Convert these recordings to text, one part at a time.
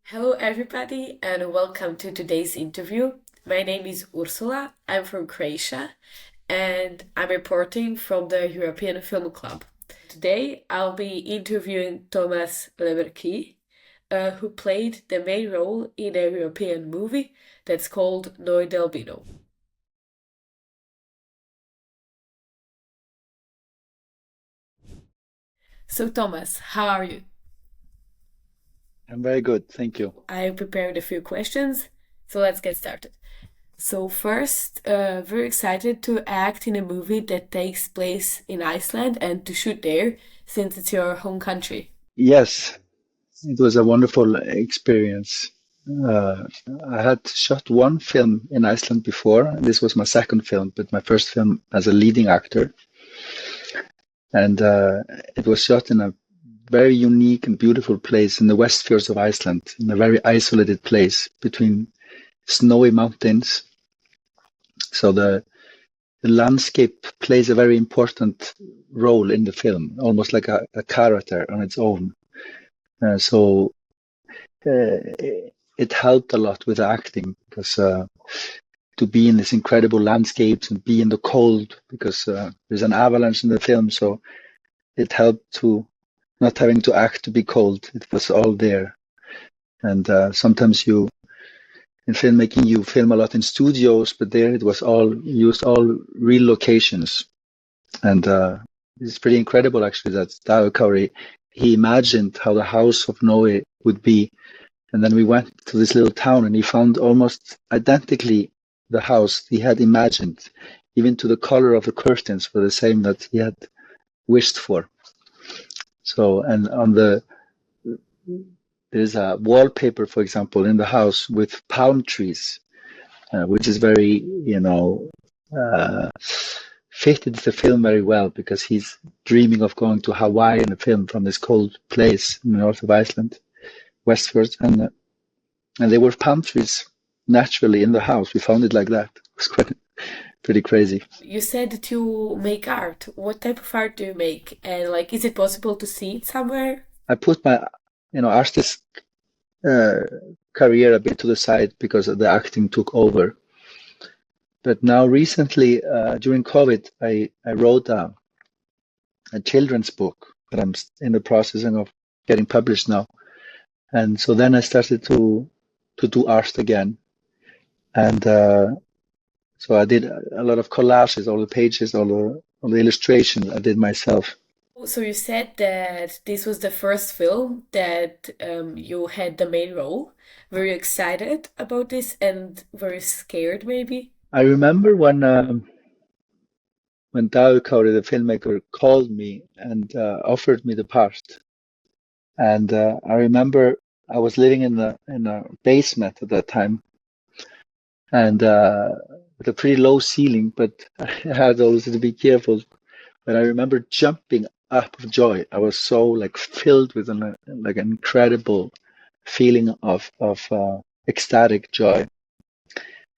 Hello, everybody, and welcome to today's interview. My name is Ursula. I'm from Croatia, and I'm reporting from the European Film Club. Today, I'll be interviewing Tomas Lemarquis, who played the main role in a European movie that's called NÓI ALBINÓI. So, Thomas, how are you? I'm very good, thank you. I prepared a few questions, so let's get started. So first, very excited to act in a movie that takes place in Iceland and to shoot there, since it's your home country. Yes, it was a wonderful experience. Uh, I had shot one film in Iceland before. This was my second film, but my first film as a leading actor. And it was shot in a very unique and beautiful place in the West Fjords of Iceland, in a very isolated place between snowy mountains. So the landscape plays a very important role in the film, almost like a character on its own. So it helped a lot with the acting because to be in this incredible landscapes and be in the cold because there's an avalanche in the film, so it helped to not having to act to be cold. It was all there. And sometimes in filmmaking you film a lot in studios, but there it was all used all real locations. And it's pretty incredible actually that Dagur he imagined how the house of Noe would be. And then we went to this little town and he found almost identically the house he had imagined, even to the color of the curtains were the same that he had wished for. So, and there's a wallpaper, for example, in the house with palm trees, which is very, uh, fitted the film very well because he's dreaming of going to Hawaii in the film from this cold place in the north of Iceland, westwards, and there were palm trees naturally in the house. We found it like that. It was quite pretty crazy. You said that you make art. What type of art do you make? And like, is it possible to see it somewhere? I put my, artist uh, career a bit to the side because the acting took over. But now recently, during COVID, I wrote a children's book that I'm in the process of getting published now. And so then I started to do art again. And so I did a lot of collages, all the pages, all the illustrations I did myself. So you said that this was the first film that you had the main role. Were you excited about this and were you scared maybe? I remember when Dagur, the filmmaker, called me and offered me the part. And I remember I was living in a basement at that time, and with a pretty low ceiling, but I had always to be careful. But I remember jumping up of joy. I was so like filled with like an incredible feeling of ecstatic joy.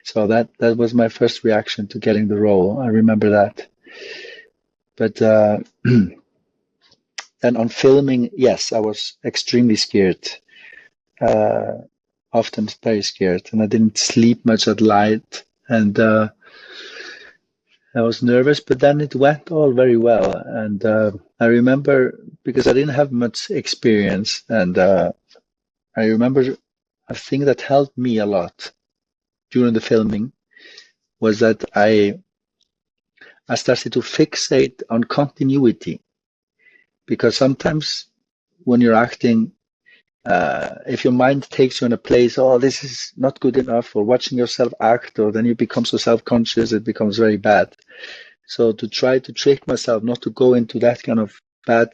So that was my first reaction to getting the role. I remember that. But then on filming, yes, I was extremely scared. Uh, Often very scared, and I didn't sleep much at night, and I was nervous. But then it went all very well, and I remember because I didn't have much experience, and I remember a thing that helped me a lot during the filming was that I started to fixate on continuity because sometimes when you're acting, if your mind takes you in a place, oh, this is not good enough, or watching yourself act, or then you become so self-conscious, it becomes very bad. So to try to trick myself not to go into that kind of bad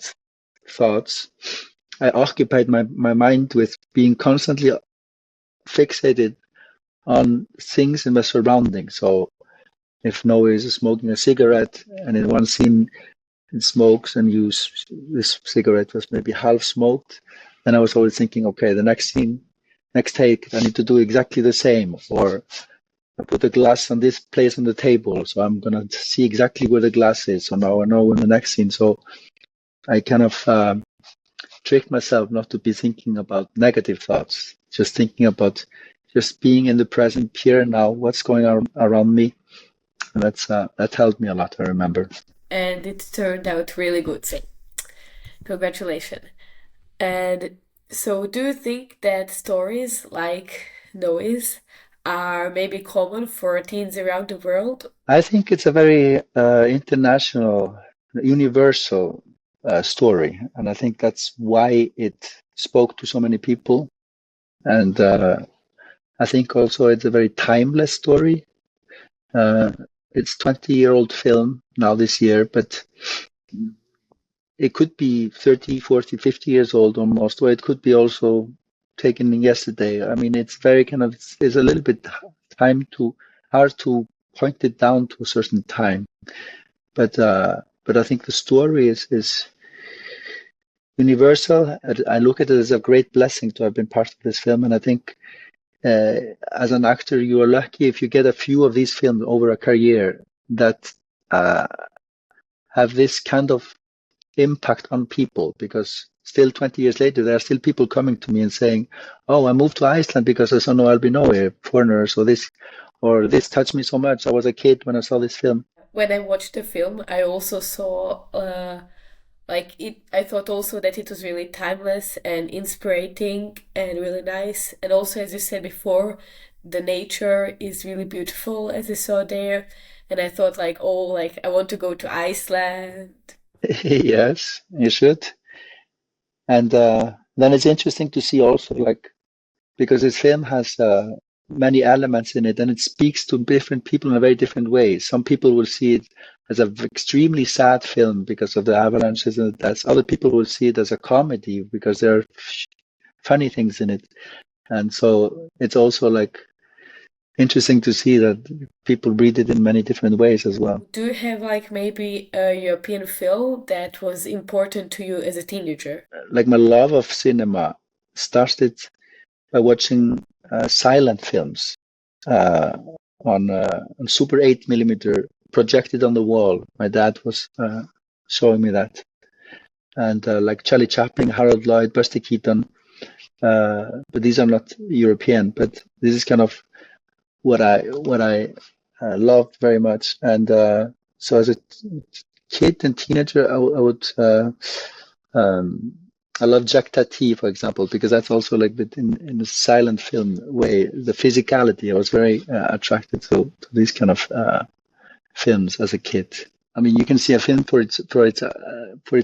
thoughts, I occupied my mind with being constantly fixated on things in my surroundings. So if Noah is smoking a cigarette, and in one scene it smokes, and this cigarette was maybe half smoked, then I was always thinking, okay, the next scene, next take, I need to do exactly the same. Or I put the glass on this place on the table, so I'm gonna see exactly where the glass is. So now I know in the next scene. So I kind of tricked myself not to be thinking about negative thoughts, just thinking about just being in the present here now, what's going on around me. And that helped me a lot, I remember. And it turned out really good. So, congratulations. And so, do you think that stories like NÓI's are maybe common for teens around the world? I think it's a very international, universal story. And I think that's why it spoke to so many people. And I think also it's a very timeless story. It's 20-year-old film now this year, but it could be 30, 40, 50 years old almost, or it could be also taken yesterday. I mean, it's very kind of, it's a little bit hard to point it down to a certain time. But I think the story is universal. I look at it as a great blessing to have been part of this film, and I think as an actor, you are lucky if you get a few of these films over a career that have this kind of impact on people, because still 20 years later, there are still people coming to me and saying, oh, I moved to Iceland because I saw NÓI ALBINÓI, foreigners, or this touched me so much. I was a kid when I saw this film. When I watched the film, I also saw like it. I thought also that it was really timeless and inspiring and really nice. And also, as you said before, the nature is really beautiful as I saw there. And I thought like, oh, like I want to go to Iceland. Yes, you should. And then it's interesting to see also, like, because this film has many elements in it, and it speaks to different people in a very different way. Some people will see it as an extremely sad film because of the avalanches and the deaths. Other people will see it as a comedy because there are funny things in it. And so it's also like interesting to see that people read it in many different ways as well. Do you have like maybe a European film that was important to you as a teenager? Like my love of cinema started by watching silent films on Super 8 millimeter projected on the wall. My dad was showing me that. And like Charlie Chaplin, Harold Lloyd, Buster Keaton. But these are not European, but this is kind of what I loved very much. And so as a kid and teenager, I would I love Jack Tati, for example, because that's also like in a silent film way, the physicality. I was very attracted to these kind of films as a kid. I mean, you can see a film for its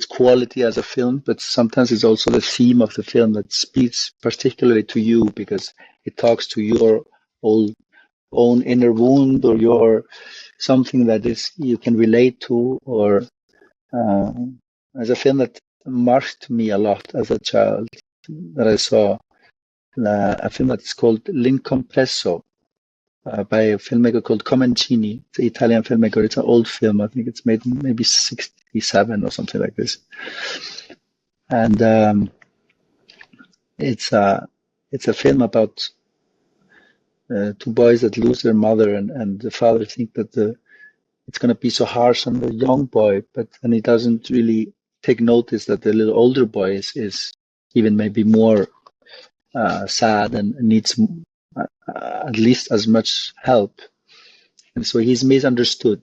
quality as a film, but sometimes it's also the theme of the film that speaks particularly to you because it talks to your own inner wound or your something that is you can relate to, or as a film that marked me a lot as a child that I saw a film that's called L'Incompreso by a filmmaker called Comencini. It's an Italian filmmaker. It's an old film. I think it's made in maybe 67 or something like this. And it's a film about two boys that lose their mother, and the father think that it's going to be so harsh on the young boy, but then he doesn't really take notice that the little older boy is even maybe more sad and needs at least as much help. And so he's misunderstood.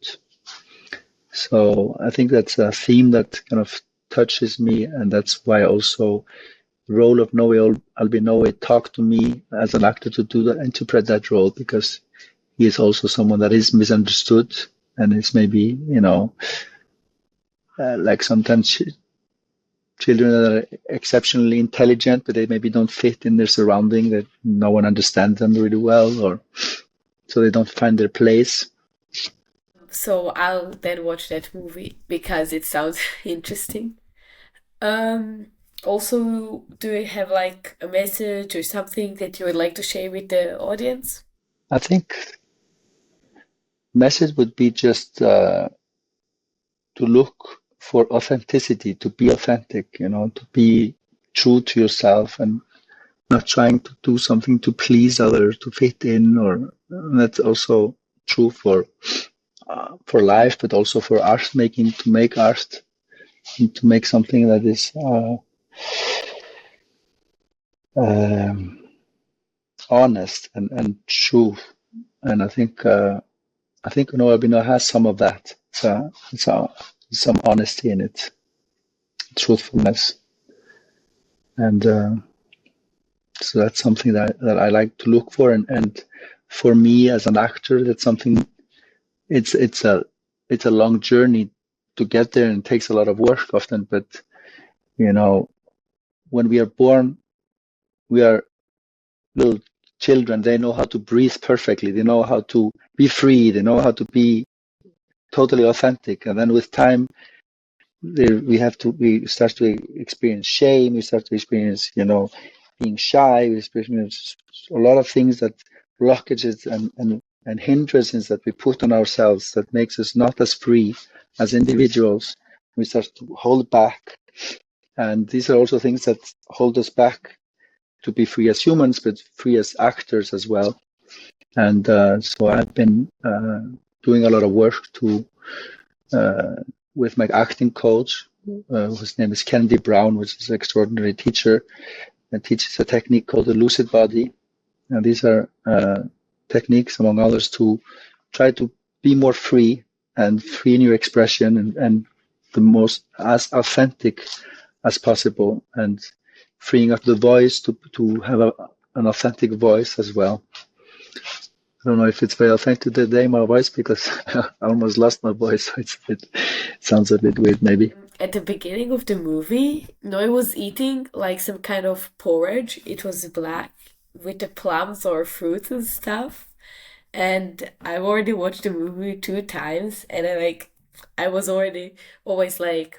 So I think that's a theme that kind of touches me, and that's why also the role of NÓI ALBINÓI talked to me as an actor to do that, interpret that role, because he is also someone that is misunderstood and is maybe, like sometimes children that are exceptionally intelligent, but they maybe don't fit in their surrounding, that no one understands them really well, or so they don't find their place. So I'll then watch that movie because it sounds interesting. Also, do you have like a message or something that you would like to share with the audience? I think message would be just to look for authenticity, to be authentic, to be true to yourself and not trying to do something to please others, to fit in, or that's also true for life, but also for art making, to make art and to make something that is honest and true. And I think NÓI ALBINÓI has some of that. It's some honesty in it, truthfulness, and so that's something that I like to look for. And for me as an actor, that's something. It's a long journey to get there, and it takes a lot of work often. But when we are born, we are little children. They know how to breathe perfectly. They know how to be free. They know how to be totally authentic. And then with time, we start to experience shame. We start to experience, being shy. We experience a lot of things, that blockages and hindrances that we put on ourselves, that makes us not as free as individuals. We start to hold back. And these are also things that hold us back to be free as humans, but free as actors as well. And so I've been doing a lot of work with my acting coach, whose name is Kennedy Brown, which is an extraordinary teacher, and teaches a technique called the lucid body. And these are techniques, among others, to try to be more free and free in your expression, and the most as authentic as possible, and freeing up the voice to have an authentic voice as well. I don't know if it's very authentic today, my voice, because I almost lost my voice, so it sounds a bit weird maybe. At the beginning of the movie, Noi was eating like some kind of porridge. It was black with the plums or fruits and stuff. And I've already watched the movie 2 times, and I was already always like,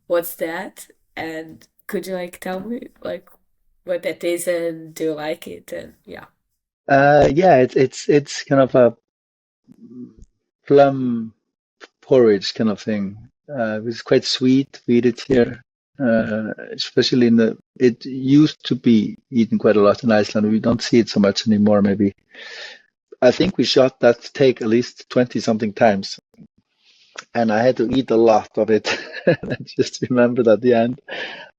what's that? And could you tell me what that is, and do you like it? And yeah. Yeah, it's kind of a plum porridge kind of thing. It's quite sweet. We eat it here, especially it used to be eaten quite a lot in Iceland. We don't see it so much anymore, maybe. I think we shot that take at least 20 something times, and I had to eat a lot of it. I just remembered at the end,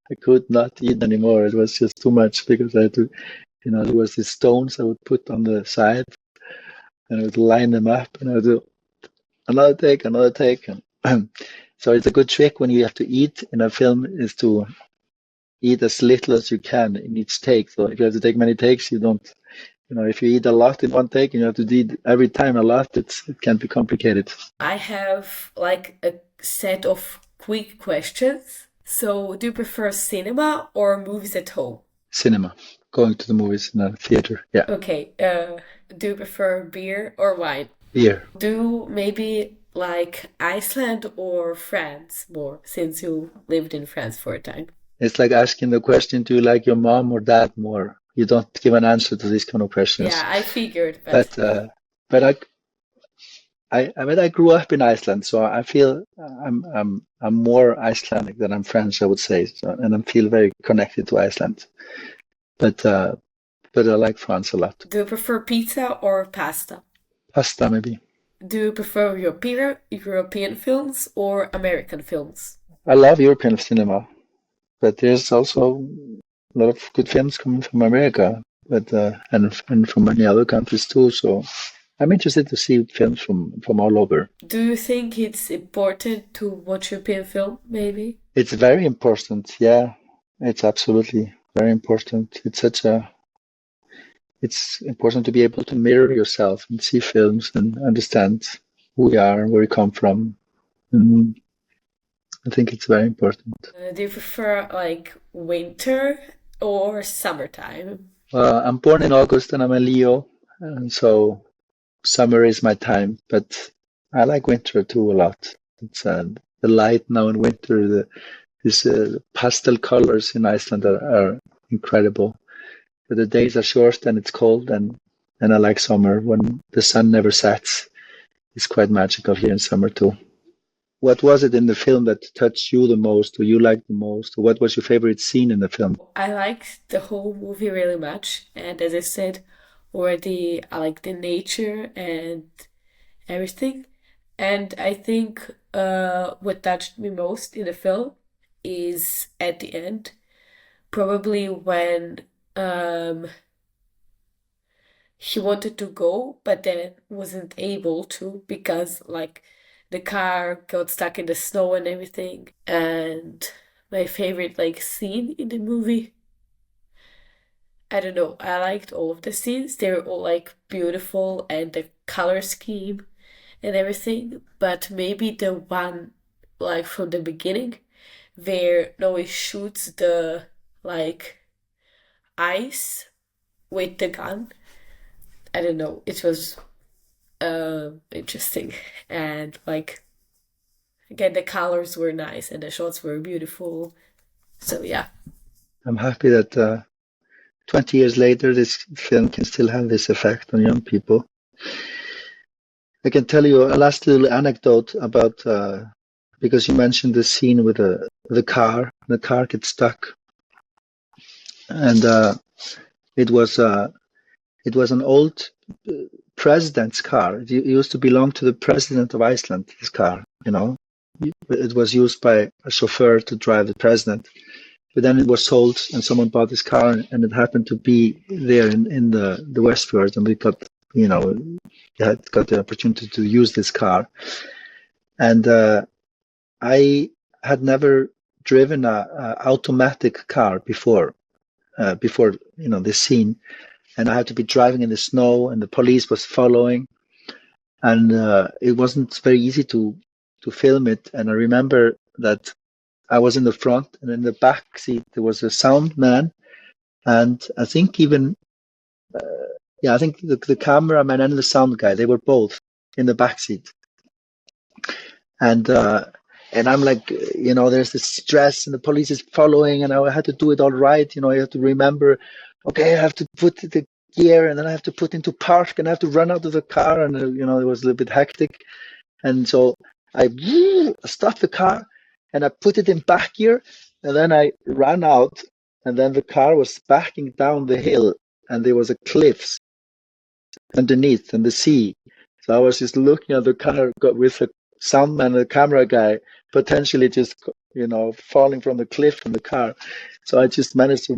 I could not eat anymore. It was just too much, because I had to, there was these stones I would put on the side, and I would line them up, and I would do another take, another take. And so it's a good trick when you have to eat in a film, is to eat as little as you can in each take. So if you have to take many takes, you don't, if you eat a lot in one take and you have to eat every time a lot, it can be complicated. I have a set of quick questions. So, do you prefer cinema or movies at home? Cinema, going to the movies in a theater. Yeah. Okay. Do you prefer beer or wine? Beer. Do maybe like Iceland or France more, since you lived in France for a time? It's like asking the question, do you like your mom or dad more? You don't give an answer to these kind of questions. Yeah, I figured, But I grew up in Iceland, so I feel I'm more Icelandic than I'm French, I would say. So, and I feel very connected to Iceland. But I like France a lot. Do you prefer pizza or pasta? Pasta, maybe. Do you prefer European films or American films? I love European cinema, but there's also a lot of good films coming from America, but and from many other countries too. So I'm interested to see films from all over. Do you think it's important to watch European film, maybe? It's very important. Yeah, it's absolutely very important. It's important to be able to mirror yourself and see films and understand who we are, where we come from. And I think it's very important. Do you prefer winter or summertime? I'm born in August and I'm a Leo, and so summer is my time, but I like winter too a lot. It's the light now in winter, these pastel colors in Iceland are incredible. But the days are short and it's cold, and I like summer when the sun never sets. It's quite magical here in summer too. What was it in the film that touched you the most, or you liked the most, or what was your favorite scene in the film? I liked the whole movie really much, and as I said already, I like the nature and everything. And I think what touched me most in the film is at the end, probably when um, he wanted to go, but then wasn't able to because like the car got stuck in the snow and everything. And my favorite like scene in the movie, I don't know, I liked all of the scenes. They were all like beautiful and the color scheme and everything, but maybe the one like from the beginning where Noe shoots the like ice with the gun. I don't know. It was interesting and like again the colors were nice and the shots were beautiful. So yeah. I'm happy that 20 years later, this film can still have this effect on young people. I can tell you a last little anecdote about because you mentioned the scene with the car. The car gets stuck, and it was uh, it was an old president's car. It used to belong to the president of Iceland. This car, it was used by a chauffeur to drive the president. But then it was sold, and someone bought this car, and it happened to be there in the Westfjords, and we got got the opportunity to use this car. And I had never driven a automatic car before this scene, and I had to be driving in the snow, and the police was following, and it wasn't very easy to film it. And I remember that I was in the front, and in the back seat there was a sound man, and I think even I think the cameraman and the sound guy, they were both in the back seat. And I'm like, there's this stress, and the police is following, and I had to do it all right. I have to remember, okay, I have to put the gear, and then I have to put into park, and I have to run out of the car, and it was a little bit hectic. And so I stopped the car, and I put it in back gear, and then I ran out, and then the car was backing down the hill, and there was a cliffs underneath and the sea. So I was just looking at the car with the soundman and the camera guy potentially just falling from the cliff from the car. So I just managed to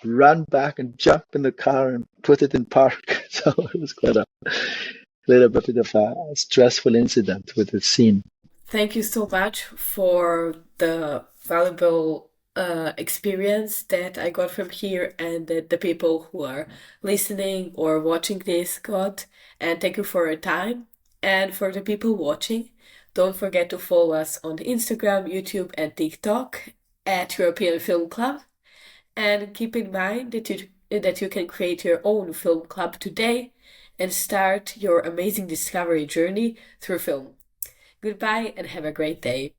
run back and jump in the car and put it in park. So it was quite a little bit of a stressful incident with the scene. Thank you so much for the valuable experience that I got from here and that the people who are listening or watching this got. And thank you for your time. And for the people watching, don't forget to follow us on Instagram, YouTube, and TikTok at European Film Club. And keep in mind that you can create your own film club today and start your amazing discovery journey through film. Goodbye and have a great day.